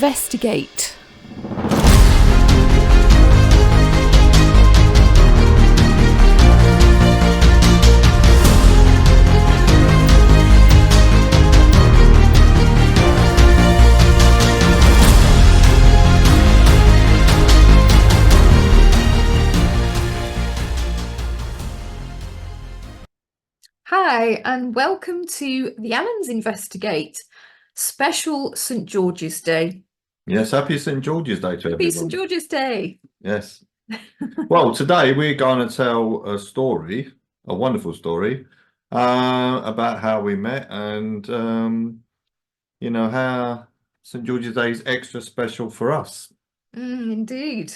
Investigate. Hi, and welcome to the Allens Investigate special St. George's Day. Yes, happy St. George's Day to Happy everyone. St. George's Day. Yes. Well, today we're going to tell a story, a wonderful story, about how we met and, you know, how St. George's Day is extra special for us. Indeed.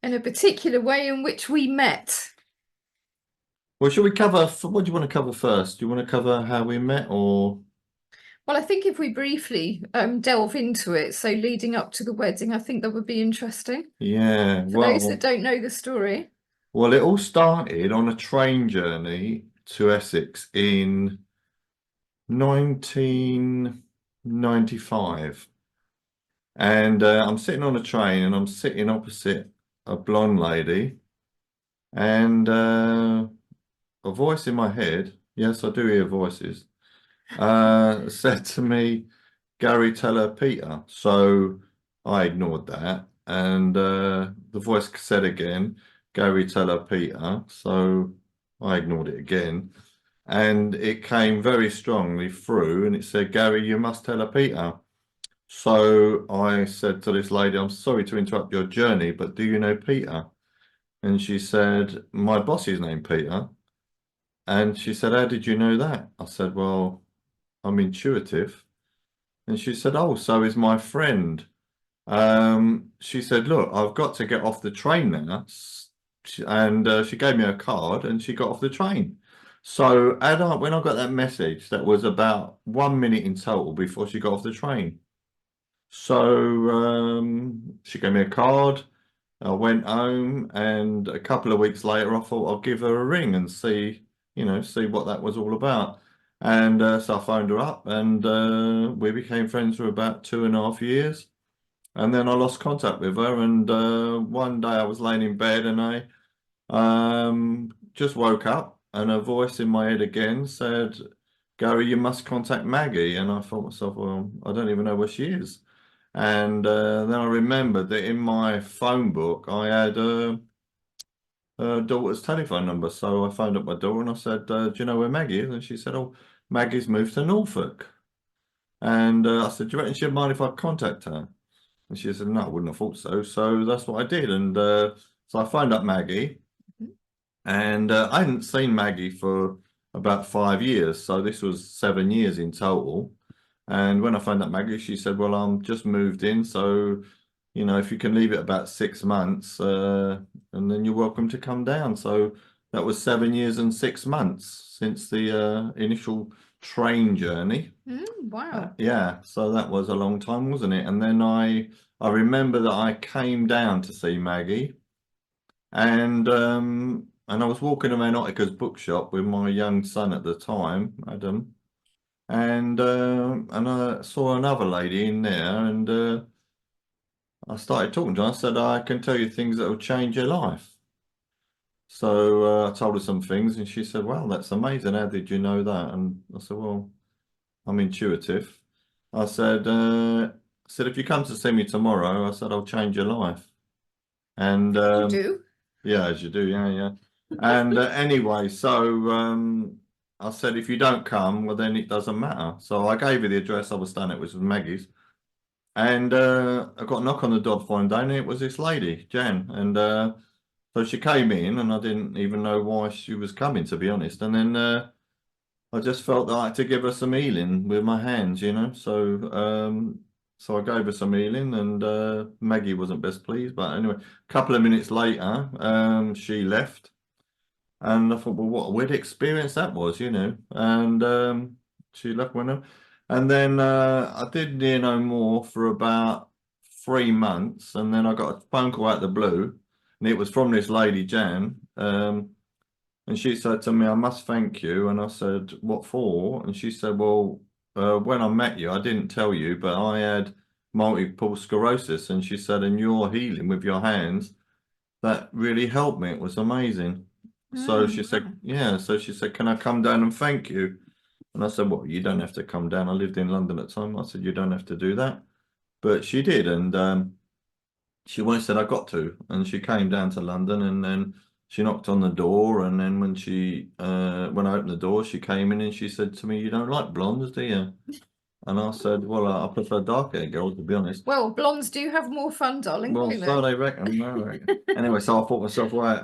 In a particular way in which we met. Well, should we cover, what do you want to cover first? Do you want to cover how we met or? Well, I think if we briefly delve into it, so leading up to the wedding, I think that would be interesting. Yeah, For those that don't know the story. Well, it all started on a train journey to Essex in 1995. And I'm sitting on a train and I'm sitting opposite a blonde lady and a voice in my head, yes, I do hear voices, said to me, Gary, tell her Peter. So I ignored that. And the voice said again, Gary, tell her Peter. So I ignored it again. And it came very strongly through and it said, Gary, you must tell her Peter. So I said to this lady, I'm sorry to interrupt your journey, but do you know Peter? And she said, my boss is named Peter. And she said, how did you know that? I said, well, I'm intuitive. And she said, oh, so is my friend. She said, look, I've got to get off the train now. And she gave me a card and she got off the train. So when I got that message, that was about 1 minute in total before she got off the train. So she gave me a card. I went home, and a couple of weeks later, I thought I'll give her a ring and see, see what that was all about. And so I phoned her up, and we became friends for about 2.5 years. And then I lost contact with her. And one day I was laying in bed, and I just woke up, and a voice in my head again said, Gary, you must contact Maggie. And I thought to myself, well, I don't even know where she is. And then I remembered that in my phone book, I had her daughter's telephone number. So I phoned up my daughter and I said, do you know where Maggie is? And she said, oh, Maggie's moved to Norfolk. And I said, do you reckon she'd mind if I contact her? And she said, no, I wouldn't have thought so. So that's what I did. And so I phoned up Maggie. And I hadn't seen Maggie for about 5 years. So this was 7 years in total. And when I phoned up Maggie, she said, well, I'm just moved in. So, if you can leave it about 6 months, and then you're welcome to come down. So that was 7 years and 6 months since the initial train journey. Wow. Yeah, so that was a long time, wasn't it? And then I remember that I came down to see Maggie, and I was walking around Ottica's bookshop with my young son at the time, Adam. And I saw another lady in there, and I started talking to her. I said, I can tell you things that will change your life. So I told her some things, and she said, well, that's amazing. How did you know that? And I said, well, I'm intuitive. I said, if you come to see me tomorrow, I said, I'll change your life. And You do? yeah, as you do, yeah. And anyway, so I said, if you don't come, well, then it doesn't matter. So I gave her the address I was staying at, which was Maggie's. And I got a knock on the door one day, and it was this lady, Jan. And so she came in, and I didn't even know why she was coming, to be honest. And then I just felt that I had to give her some healing with my hands, So I gave her some healing, and Maggie wasn't best pleased. But anyway, a couple of minutes later, she left. And I thought, well, what a weird experience that was, And she left window. And then I did near no more for about 3 months. And then I got a phone call out of the blue. And it was from this lady, Jan. And she said to me, I must thank you. And I said, what for? And she said, well, when I met you, I didn't tell you, but I had multiple sclerosis, and she said, and your healing with your hands, that really helped me. It was amazing. So she said, wow. yeah, so she said, can I come down and thank you? And I said, well, you don't have to come down. I lived in London at the time. I said, you don't have to do that. But she did, and she once said I got to, and she came down to London, and then she knocked on the door, and then when I opened the door, she came in and she said to me, "You don't like blondes, do you?" And I said, "Well, I prefer dark-haired girls, to be honest." Well, blondes do have more fun, darling. Well, don't so they? they reckon. No, they reckon. Anyway, so I thought myself, right.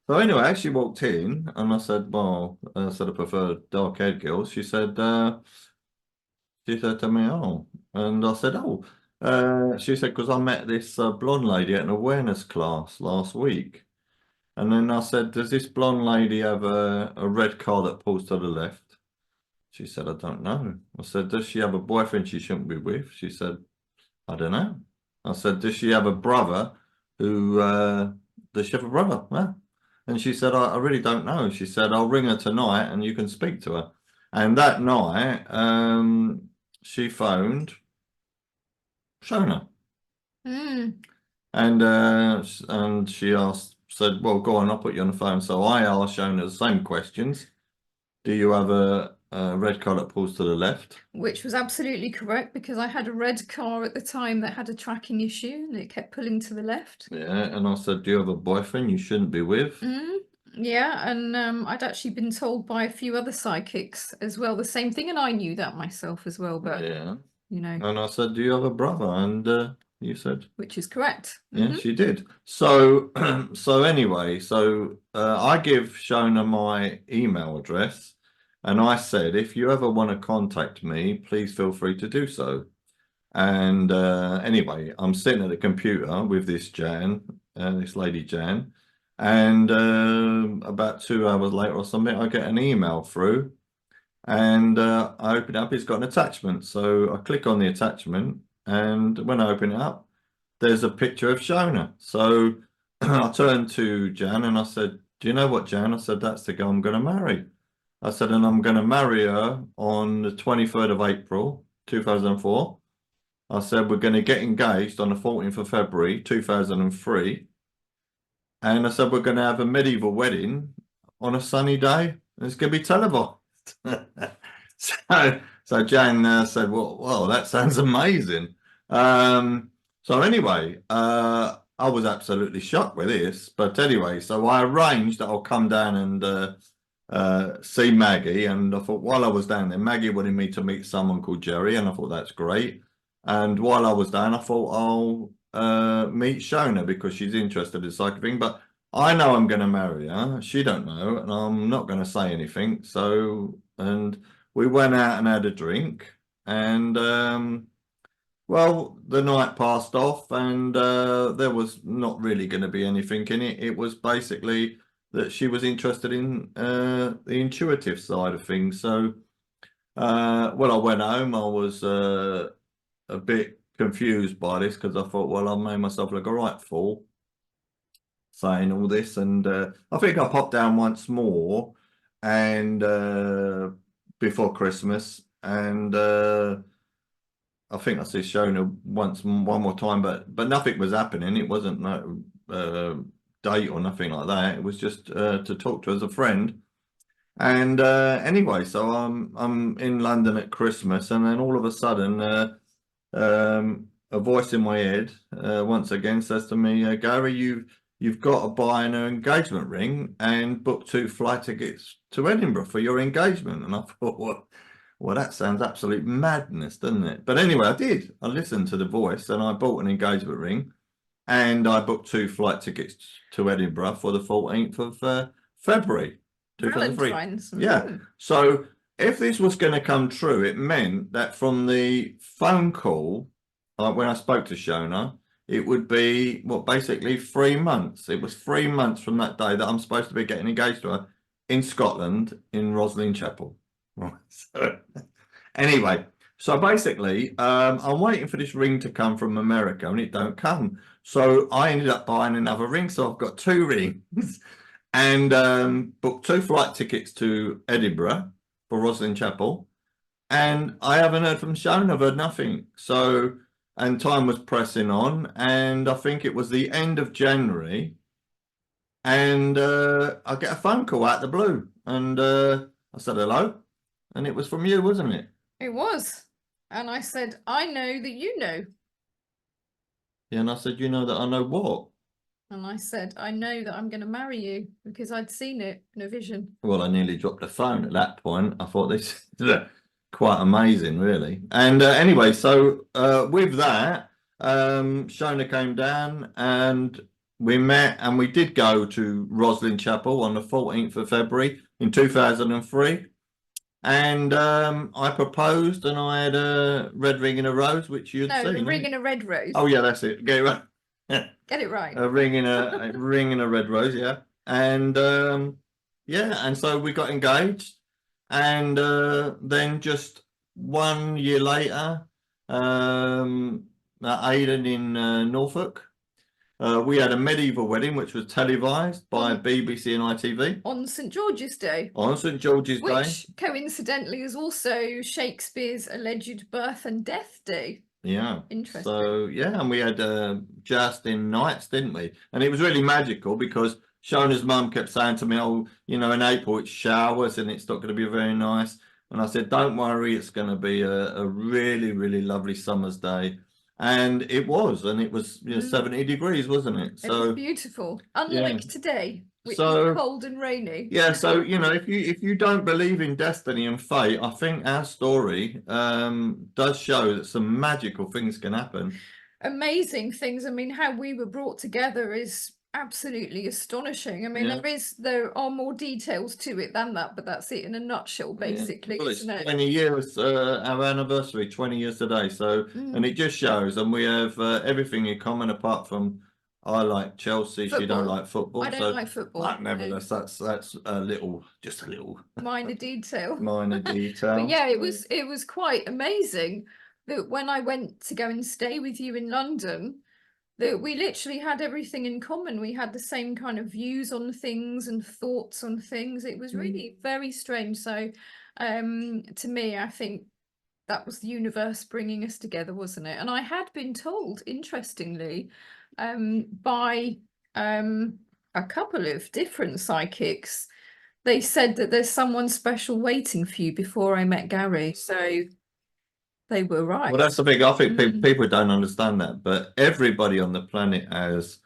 So anyway, I actually walked in, and I said, "Well," I said, "I prefer dark-haired girls." She said to me, "Oh," and I said, "Oh." She said, because I met this blonde lady at an awareness class last week. And then I said, does this blonde lady have a red car that pulls to the left? She said, I don't know. I said, does she have a boyfriend she shouldn't be with? She said, I don't know. I said, does she have a brother does she have a brother? Huh? And she said, I really don't know. She said, I'll ring her tonight and you can speak to her. And that night, she phoned Shona. Mm. And she said, well, go on, I'll put you on the phone. So I asked Shona the same questions. Do you have a red car that pulls to the left? Which was absolutely correct, because I had a red car at the time that had a tracking issue and it kept pulling to the left. Yeah. And I said, do you have a boyfriend you shouldn't be with? Yeah, and I'd actually been told by a few other psychics as well the same thing, and I knew that myself as well, but Yeah. you know, And I said, do you have a brother? And you said, which is correct. yeah, she did. So, so anyway, I give Shona my email address, and I said, if you ever want to contact me, please feel free to do so. And anyway, I'm sitting at the computer with this this lady Jan, and about 2 hours later or something, I get an email through, and I open it up. It's got an attachment, so I click on the attachment, and when I open it up, there's a picture of Shona. So I turned to Jan and I said, "Do you know what, Jan?" I said, "That's the girl I'm going to marry." I said, "And I'm going to marry her on the 23rd of April, 2004. I said, we're going to get engaged on the 14th of February, 2003. And I said, we're going to have a medieval wedding on a sunny day. And it's going to be televised." So Jan said, well, that sounds amazing. So anyway, I was absolutely shocked with this. But anyway, so I arranged that I'll come down and see Maggie. And I thought, while I was down there, Maggie wanted me to meet someone called Jerry. And I thought, that's great. And while I was down, I thought I'll meet Shona because she's interested in psychic thing. But I know I'm going to marry her. She don't know, and I'm not going to say anything. So, and we went out and had a drink, and well, the night passed off, and there was not really going to be anything in it. It was basically that she was interested in the intuitive side of things. So, well, I went home. I was a bit confused by this because I thought, well, I made myself look a right fool saying all this, and I think I popped down once more, and before Christmas, and I think I see Shona one more time, but nothing was happening. It wasn't no date or nothing like that. It was just to talk to her as a friend. And anyway, so I'm in London at Christmas, and then all of a sudden, a voice in my head once again says to me, "Gary, you've got to buy an engagement ring and book 2 flight tickets to Edinburgh for your engagement." And I thought, well, that sounds absolute madness, doesn't it? But anyway, I did. I listened to the voice and I bought an engagement ring, and I booked 2 flight tickets to Edinburgh for the 14th of February 2003. Valentine's. Yeah. So if this was going to come true, it meant that from the phone call, when I spoke to Shona, it would be, well, basically 3 months. It was 3 months from that day that I'm supposed to be getting engaged to her in Scotland, in Rosslyn Chapel. Right. So anyway, so basically, I'm waiting for this ring to come from America, and it don't come. So I ended up buying another ring. So I've got 2 rings and booked 2 flight tickets to Edinburgh for Rosslyn Chapel. And I haven't heard from Shona. I've heard nothing. So and time was pressing on, and I think it was the end of January, and I get a phone call out the blue, and I said hello, and it was from you, wasn't it? It was. And I said, I know that you know. Yeah, and I said, you know that I know what? And I said, I know that I'm going to marry you because I'd seen it in a vision. Well, I nearly dropped the phone at that point. I thought this is quite amazing, really. And anyway, so with that, Shona came down and we met, and we did go to Roslin Chapel on the 14th of February in 2003. And I proposed, and I had a red ring and a rose, which you'd No, seen. a ring eh? and a red rose. Oh yeah, that's it. Get it right. Get it right. A ring and a ring and a red rose, yeah. And yeah, and so we got engaged, and then just 1 year later, at Aidan in Norfolk, we had a medieval wedding, which was televised by BBC and ITV On St. George's Day. on St. George's Day. Which coincidentally is also Shakespeare's alleged birth and death day. Yeah. Interesting. So yeah, and we had Justin nights, didn't we? And it was really magical because Shona's mum kept saying to me, "Oh, you know, in April it's showers and it's not going to be very nice." And I said, "Don't worry, it's going to be a really, really lovely summer's day." And it was, and it was 70 degrees, wasn't it? It was beautiful, unlike today, which is cold and rainy. Yeah, so you know, if you don't believe in destiny and fate, I think our story does show that some magical things can happen. Amazing things. I mean, how we were brought together is absolutely astonishing. I mean, there are more details to it than that, but that's it in a nutshell, basically. Well, it's isn't it? 20 years, our anniversary, 20 years today. So, and it just shows, and we have everything in common apart from I like Chelsea, she don't like football. I don't like football. But nevertheless, that's a little, just a little minor detail. Minor detail. But yeah, it was quite amazing that when I went to go and stay with you in London, that we literally had everything in common. We had the same kind of views on things and thoughts on things. It was really very strange. So to me, I think that was the universe bringing us together, wasn't it? And I had been told, interestingly, by a couple of different psychics, they said that there's someone special waiting for you before I met Gary. So they were right. Well, that's the thing. I think people don't understand that, but everybody on the planet has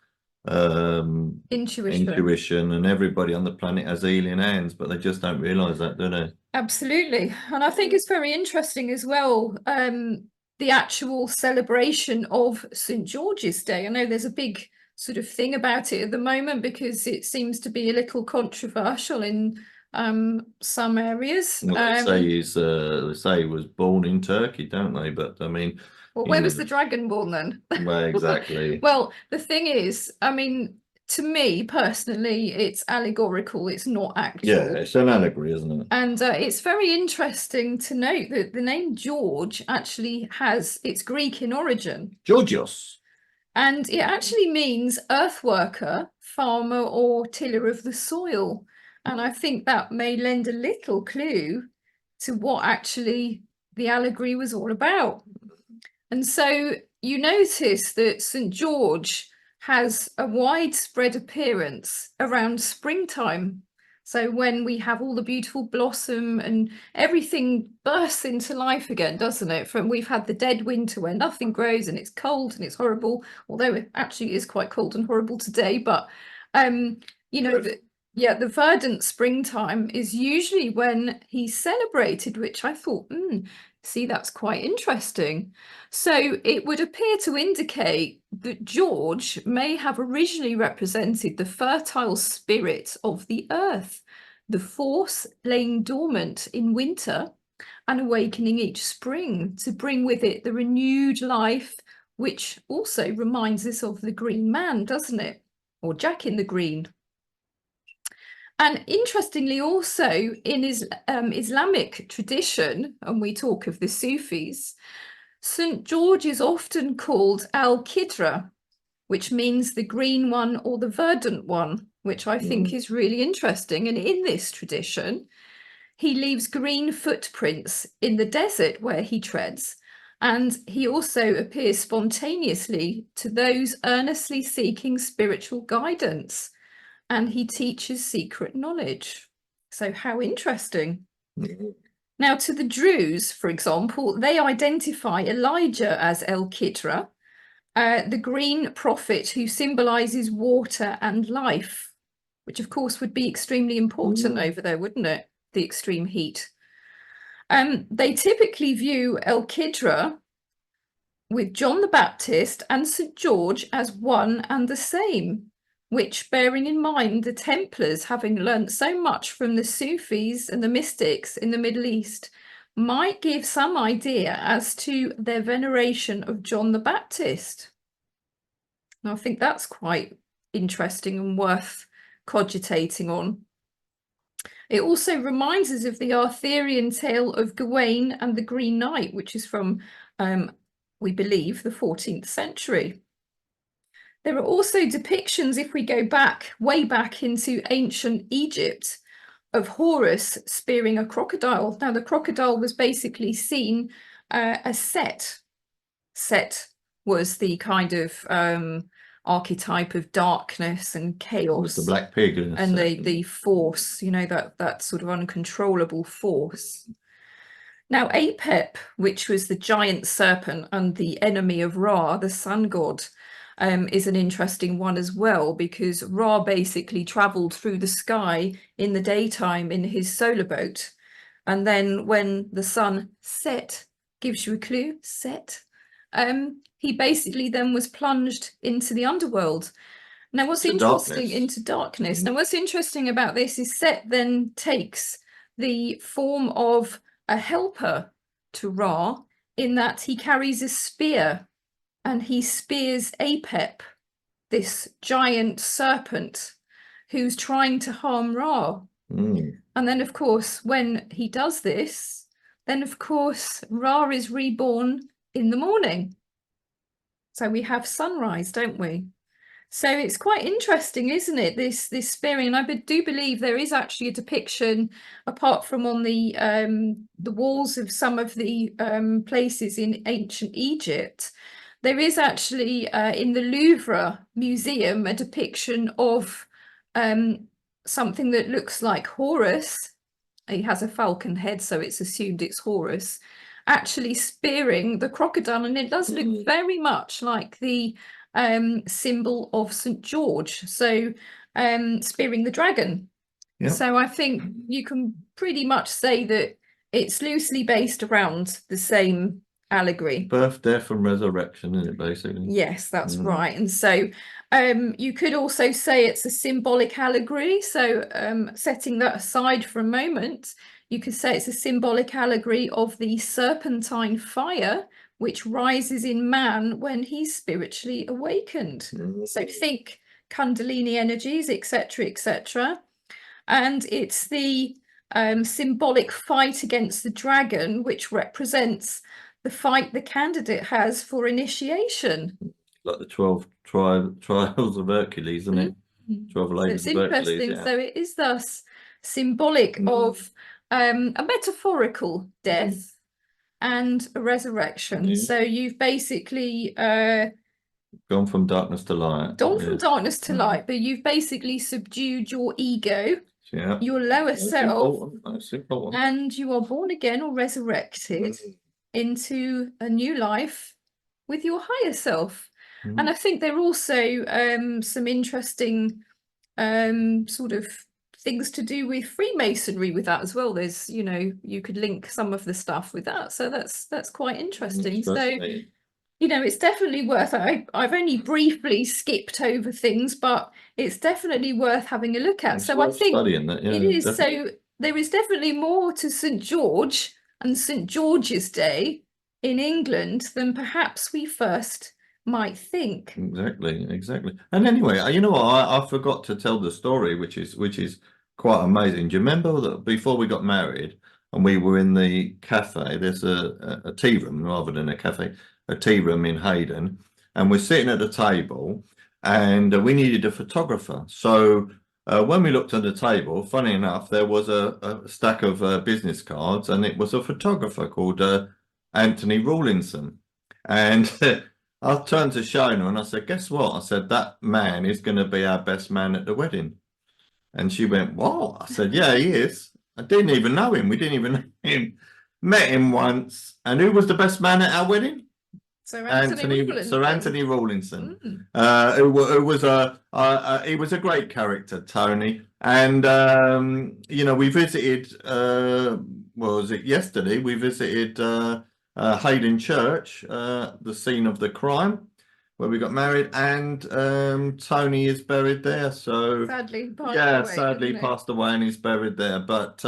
intuition, and everybody on the planet has healing hands, but they just don't realize that, do they? Absolutely. And I think it's very interesting as well, the actual celebration of St. George's Day. I know there's a big sort of thing about it at the moment because it seems to be a little controversial in some areas. Well, they say he was born in Turkey, don't they? But I mean, well, where was the dragon born then? Well, exactly. Well, the thing is, I mean, to me personally, it's allegorical, it's not actual. Yeah, it's an allegory, isn't it? And it's very interesting to note that the name George actually has its Greek in origin. Georgios. And it actually means earth worker, farmer, or tiller of the soil. And I think that may lend a little clue to what actually the allegory was all about. And so you notice that St. George has a widespread appearance around springtime. So when we have all the beautiful blossom and everything bursts into life again, doesn't it? We've had the dead winter where nothing grows and it's cold and it's horrible, although it actually is quite cold and horrible today. But, you know, the verdant springtime is usually when he's celebrated, which I thought, see, that's quite interesting. So it would appear to indicate that George may have originally represented the fertile spirit of the earth, the force laying dormant in winter and awakening each spring to bring with it the renewed life, which also reminds us of the Green Man, doesn't it? Or Jack in the Green. And interestingly, also in Islamic tradition, and we talk of the Sufis, St. George is often called Al-Qidra, which means the green one or the verdant one, which I think is really interesting. And in this tradition, he leaves green footprints in the desert where he treads. And he also appears spontaneously to those earnestly seeking spiritual guidance, and he teaches secret knowledge. So how interesting. Now, to the Druze, for example, they identify Elijah as El Kidra, the green prophet who symbolizes water and life, which of course would be extremely important over there, wouldn't it? The extreme heat. They typically view El Kidra with John the Baptist and St. George as one and the same, which, bearing in mind the Templars having learnt so much from the Sufis and the mystics in the Middle East, might give some idea as to their veneration of John the Baptist. And I think that's quite interesting and worth cogitating on. It also reminds us of the Arthurian tale of Gawain and the Green Knight, which is from, we believe, the 14th century. There are also depictions, if we go back, way back into ancient Egypt, of Horus spearing a crocodile. Now, the crocodile was basically seen as Set. Set was the kind of archetype of darkness and chaos. The black pig. And the force, you know, that sort of uncontrollable force. Now, Apep, which was the giant serpent and the enemy of Ra, the sun god, is an interesting one as well, because Ra basically travelled through the sky in the daytime in his solar boat. And then when the sun set, gives you a clue, set, he basically then was plunged into the underworld. Now, what's interesting, into darkness. Now, what's interesting about this is Set then takes the form of a helper to Ra, in that he carries a spear and he spears Apep, this giant serpent who's trying to harm Ra. And then, of course, when he does this, then, of course, Ra is reborn in the morning. So we have sunrise, don't we? So it's quite interesting, isn't it, this spearing? And I do believe there is actually a depiction, apart from on the walls of some of the places in ancient Egypt, there is actually in the Louvre Museum a depiction of something that looks like Horus. He has a falcon head, so it's assumed it's Horus, actually spearing the crocodile, and it does look very much like the symbol of St. George, so spearing the dragon. Yep. So I think you can pretty much say that it's loosely based around the same allegory. Birth, death and resurrection, isn't it, basically? Yes, that's right. And so you could also say it's a symbolic allegory. So setting that aside for a moment, you could say it's a symbolic allegory of the serpentine fire which rises in man when he's spiritually awakened. So think Kundalini energies, etc., etc. And it's the symbolic fight against the dragon, which represents the fight the candidate has for initiation. Like the 12 trials of Hercules, isn't it? 12 ladies of Hercules. It's interesting. So it is thus symbolic of a metaphorical death and a resurrection. So you've basically gone from darkness to light. Gone from darkness to light, but you've basically subdued your ego, your lower self, and you are born again or resurrected into a new life with your higher self. And I think there are also some interesting sort of things to do with Freemasonry with that as well. There's, you know, you could link some of the stuff with that, so that's quite interesting. So, you know, it's definitely worth. I've only briefly skipped over things, but it's definitely worth having a look at. So I think it is. So there is definitely more to St. George and St. George's Day in England than perhaps we first might think. Exactly. And anyway, you know what? I forgot to tell the story, which is quite amazing. Do you remember that before we got married and we were in the cafe? There's a tea room rather than a cafe, a tea room in Hayden, and we're sitting at the table, and we needed a photographer. So when we looked at the table, funny enough, there was a stack of business cards, and it was a photographer called Anthony Rawlinson. And I turned to Shona and I said, guess what? I said, that man is going to be our best man at the wedding. And she went, what? I said, yeah, he is. I didn't even know him. We didn't even know him. Met him once. And who was the best man at our wedding? Sir Anthony Sir Anthony Rawlinson. Rawlinson. He was a great character, Tony. And you know, we visited. What was it yesterday? We visited Hayden Church, the scene of the crime, where we got married, and Tony is buried there. So Sadly passed yeah, away, sadly didn't it? passed away, and he's buried there. But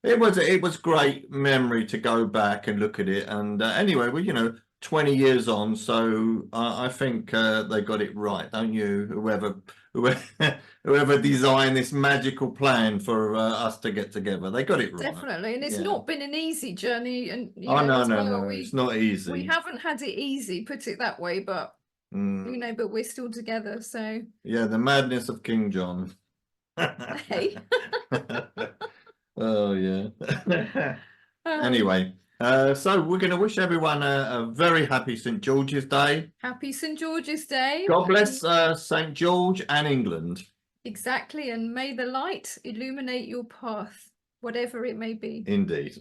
it was great memory to go back and look at it. And anyway, well, you know, 20 years on, so I think they got it right, don't you? Whoever designed this magical plan for us to get together, they got it right. Definitely, and it's Yeah. not been an easy journey, and you Oh, know, no, as no, well, no, it's not easy. we haven't had it easy, put it that way, but Mm, you know, but we're still together, so yeah, the madness of King John. hey. Oh, yeah. Um, Anyway, so we're going to wish everyone a very happy St. George's Day. Happy St. George's Day. God bless St. George and England. Exactly, and may the light illuminate your path, whatever it may be. Indeed.